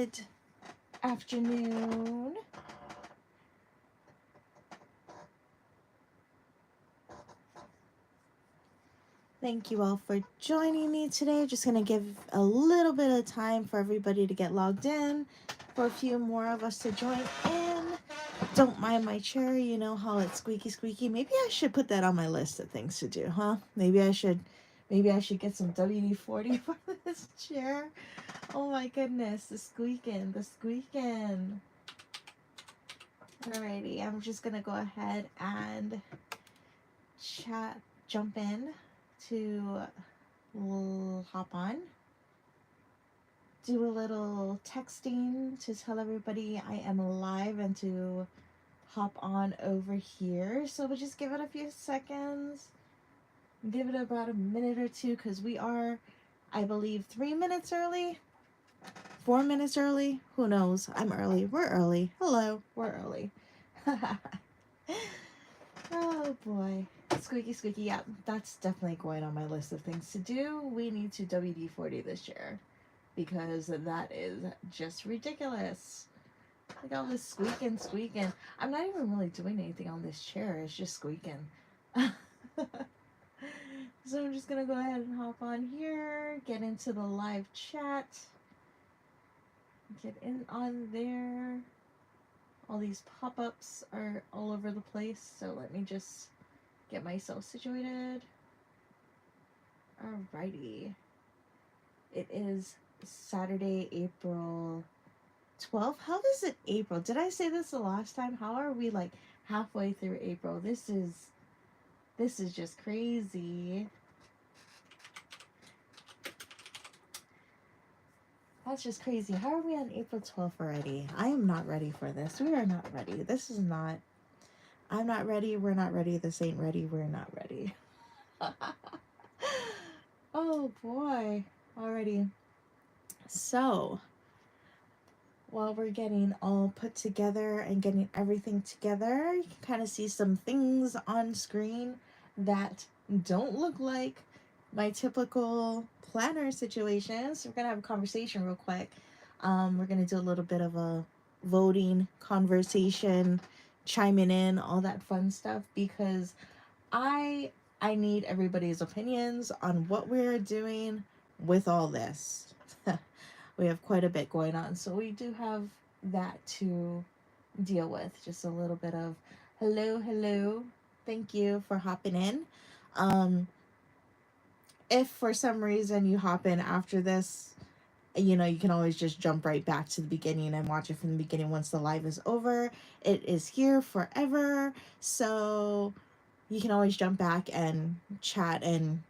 Good afternoon. Thank you all for joining me today. Just going to give a little bit of time for everybody to get logged in, for a few more of us to join in. Don't mind my chair, you know how it's squeaky squeaky. Maybe I should put that on my list of things to do, huh? Maybe I should get some WD-40 for this chair. Oh my goodness, the squeaking. Alrighty, I'm just gonna go ahead and jump in to hop on, do a little texting to tell everybody I am live and to hop on over here. So we'll just give it a few seconds, give it about a minute or two, because we are, I believe, 3 minutes early, 4 minutes early, who knows. I'm early. We're early. Hello, we're early. Oh boy. Squeaky squeaky. Yeah, that's definitely going on my list of things to do. We need to WD-40 this year, because that is just ridiculous. Like all this squeaking. I'm not even really doing anything on this chair. It's just squeaking. So I'm just gonna go ahead and hop on here, get into the live chat, get in on there. All these pop-ups are all over the place, so let me just get myself situated. Alrighty. It is Saturday, April 12th. How is it April? Did I say this the last time? How are we like halfway through April? This is just crazy. That's just crazy. How are we on April 12th already? I am not ready for this. We are not ready. This is not. I'm not ready. We're not ready. This ain't ready. We're not ready. Oh boy. Alrighty. So, while we're getting all put together and getting everything together, you can kind of see some things on screen that don't look like my typical planner situation. So we're going to have a conversation real quick. We're going to do a little bit of a voting conversation, chiming in, all that fun stuff, because I need everybody's opinions on what we're doing with all this. We have quite a bit going on, so we do have that to deal with. Just a little bit of hello. Thank you for hopping in. If for some reason you hop in after this, you know, you can always just jump right back to the beginning and watch it from the beginning once the live is over. It is here forever, so you can always jump back and chat and,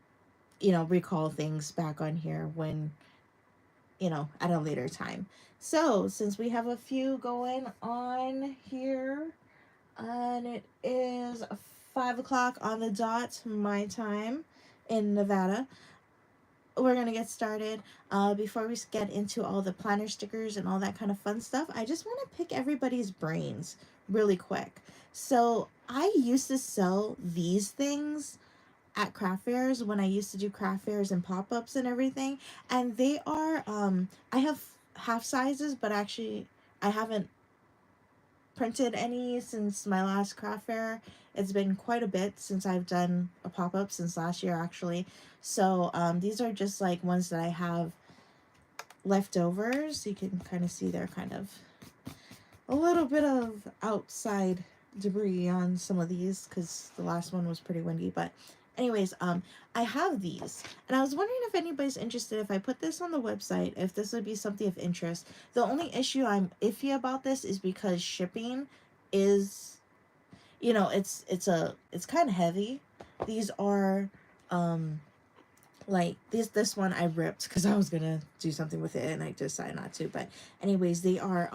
you know, recall things back on here when, you know, at a later time. So since we have a few going on here, and it is 5 o'clock on the dot my time in Nevada, we're gonna get started. Before we get into all the planner stickers and all that kind of fun stuff, I just want to pick everybody's brains really quick. So I used to sell these things at craft fairs when I used to do craft fairs and pop-ups and everything, and they are I have half sizes, but actually I haven't printed any since my last craft fair. It's been quite a bit since I've done a pop-up, since last year actually. So these are just like ones that I have leftovers. You can kind of see they're kind of a little bit of outside debris on some of these because the last one was pretty windy. But anyways, I have these, and I was wondering if anybody's interested if I put this on the website, if this would be something of interest. The only issue I'm iffy about this is because shipping is, you know, it's kind of heavy. These are like this one I ripped because I was gonna do something with it and I decided not to. But anyways, they are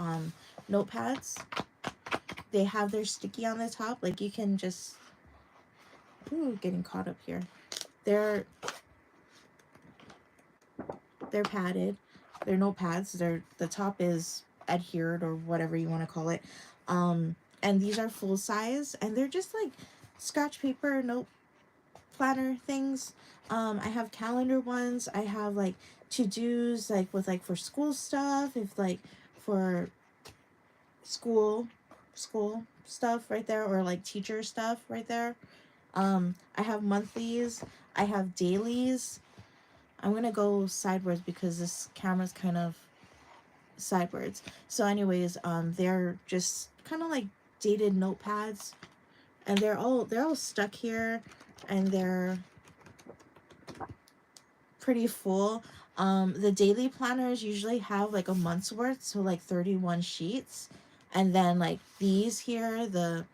notepads. They have their sticky on the top, like you can just, ooh, getting caught up here. They're padded. They're notepads. The top is adhered or whatever you want to call it. And these are full size, and they're just like scratch paper note planner things. I have calendar ones. I have like to-dos, like with like for school stuff, if like for school stuff right there, or like teacher stuff right there. I have monthlies, I have dailies. I'm gonna go sideways because this camera's kind of sideways. So anyways, they're just kind of like dated notepads, and they're all stuck here, and they're pretty full. The daily planners usually have like a month's worth, so like 31 sheets. And then like these here, the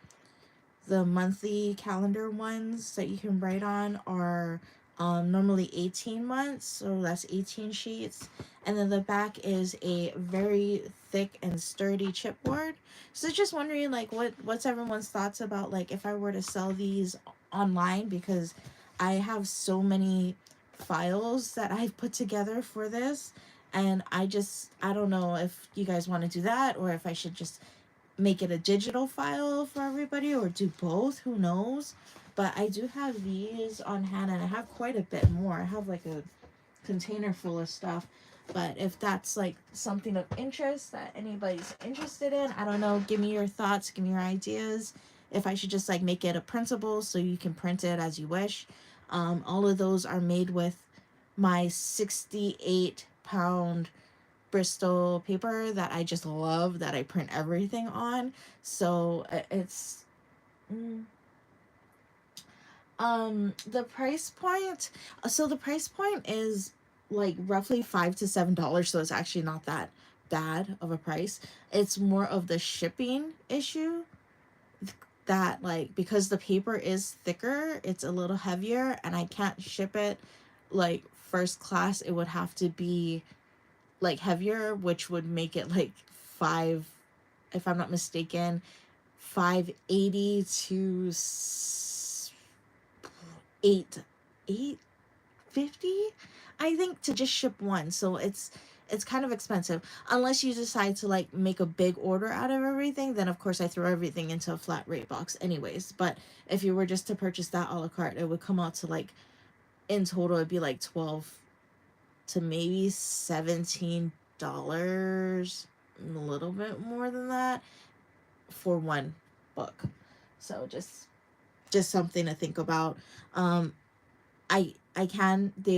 monthly calendar ones that you can write on are normally 18 months, so that's 18 sheets. And then the back is a very thick and sturdy chipboard. So just wondering like what's everyone's thoughts about like if I were to sell these online, because I have so many files that I've put together for this, and I don't know if you guys want to do that, or if I should just make it a digital file for everybody, or do both, who knows. But I do have these on hand, and I have quite a bit more. I have like a container full of stuff. But if that's like something of interest that anybody's interested in, I don't know, give me your thoughts, give me your ideas. If I should just like make it a printable so you can print it as you wish. All of those are made with my 68-pound Bristol paper that I just love, that I print everything on. So it's the price point. So the price point is like roughly $5 to $7, so it's actually not that bad of a price. It's more of the shipping issue, that like because the paper is thicker, it's a little heavier, and I can't ship it like first class. It would have to be like heavier, which would make it like five, if I'm not mistaken, 580 to 850, I think, to just ship one. So it's kind of expensive, unless you decide to like make a big order out of everything. Then of course I throw everything into a flat rate box anyways. But if you were just to purchase that a la carte, it would come out to like, in total it'd be like 12 to maybe $17, a little bit more than that, for one book. So just something to think about. They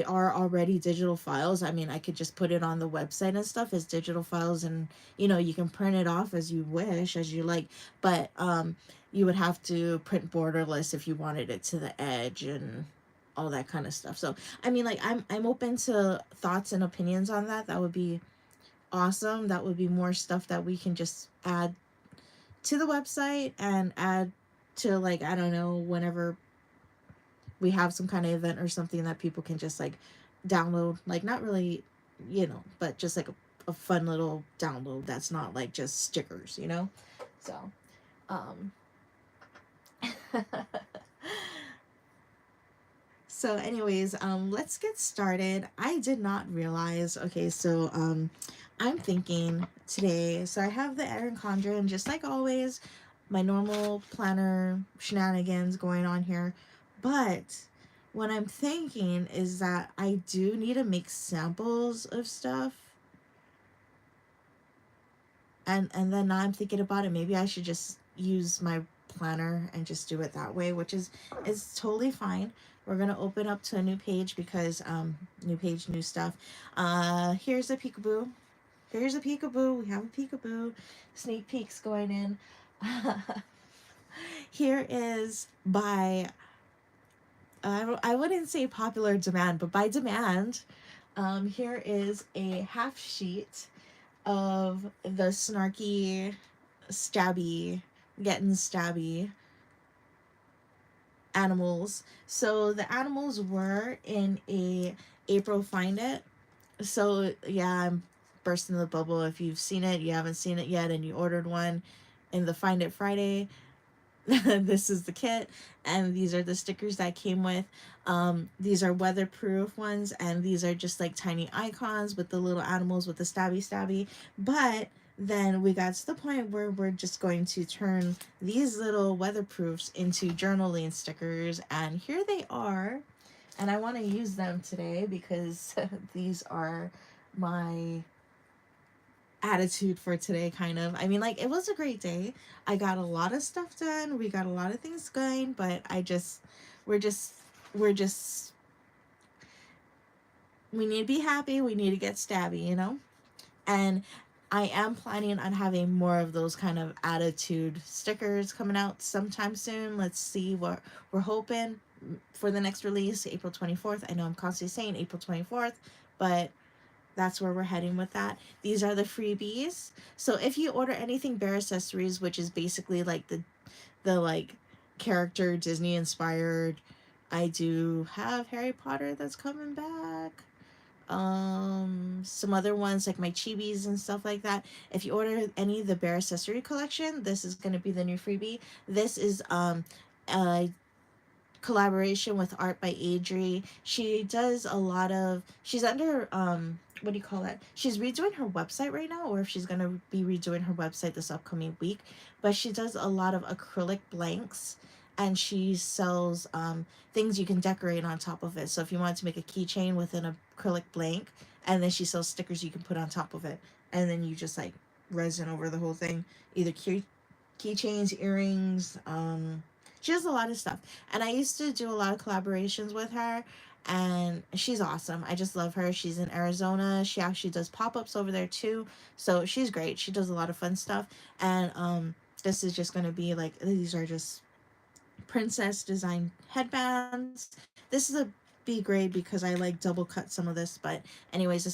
are already digital files. I mean, I could just put it on the website and stuff as digital files, and you can print it off as you wish, as you like. But you would have to print borderless if you wanted it to the edge and all that kind of stuff. So I mean, like, I'm open to thoughts and opinions on that. That would be awesome. That would be more stuff that we can just add to the website, and add to, like, I don't know, whenever we have some kind of event or something, that people can just like download, like, not really, but just like a fun little download that's not like just stickers, so so anyways, let's get started. I did not realize, okay, so I'm thinking today, so I have the Erin Condren, just like always, my normal planner shenanigans going on here. But what I'm thinking is that I do need to make samples of stuff. And then now I'm thinking about it, maybe I should just use my planner and just do it that way, which is totally fine. We're gonna open up to a new page because new page, new stuff. Here's a peekaboo. Here's a peekaboo. We have a peekaboo. Sneak peeks going in. Here is by, I wouldn't say popular demand, but by demand, here is a half sheet of the snarky, stabby, getting stabby animals. So the animals were in a April Find It. So yeah, I'm bursting the bubble. If you've seen it, you haven't seen it yet, and you ordered one in the Find It Friday, this is the kit, and these are the stickers that came with. These are weatherproof ones, and these are just like tiny icons with the little animals with the stabby. But then we got to the point where we're just going to turn these little weatherproofs into journaling stickers, and here they are. And I want to use them today because these are my attitude for today, kind of. I mean, like, it was a great day. I got a lot of stuff done. We got a lot of things going, but we're just, we're just, we need to be happy. We need to get stabby, you know? And I am planning on having more of those kind of attitude stickers coming out sometime soon. Let's see what we're hoping for the next release, April 24th. I know I'm constantly saying April 24th, but that's where we're heading with that. These are the freebies. So if you order anything Bear Accessories, which is basically like the like character Disney inspired, I do have Harry Potter that's coming back. Some other ones like my chibis and stuff like that. If you order any of the Bear Accessory collection, this is going to be the new freebie. This is a collaboration with Art by Adri. She does a lot of, she's under what do you call it? She's redoing her website right now, or if she's gonna be redoing her website this upcoming week. But she does a lot of acrylic blanks, and she sells things you can decorate on top of it. So if you wanted to make a keychain with an acrylic blank, and then she sells stickers you can put on top of it, and then you just like resin over the whole thing, either keychains, earrings. She does a lot of stuff, and I used to do a lot of collaborations with her, and she's awesome. I just love her. She's in Arizona. She actually does pop-ups over there too, so she's great. She does a lot of fun stuff, and this is just going to be like, these are just princess design headbands. This is a B grade because I like double cut some of this, but anyways, this is